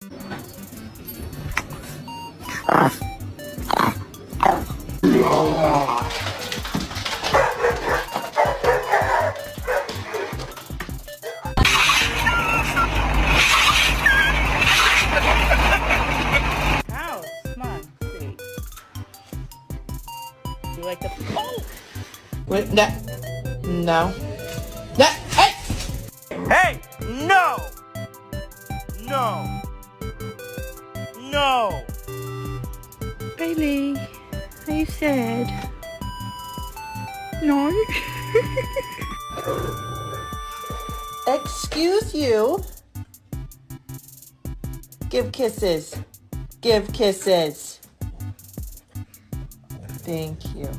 House, come on, sweetie. You like the... Oh! Wait, no. No. No. Hey! Hey! No! No! No! Bailey, are you sad? No? Excuse you. Give kisses. Give kisses. Thank you.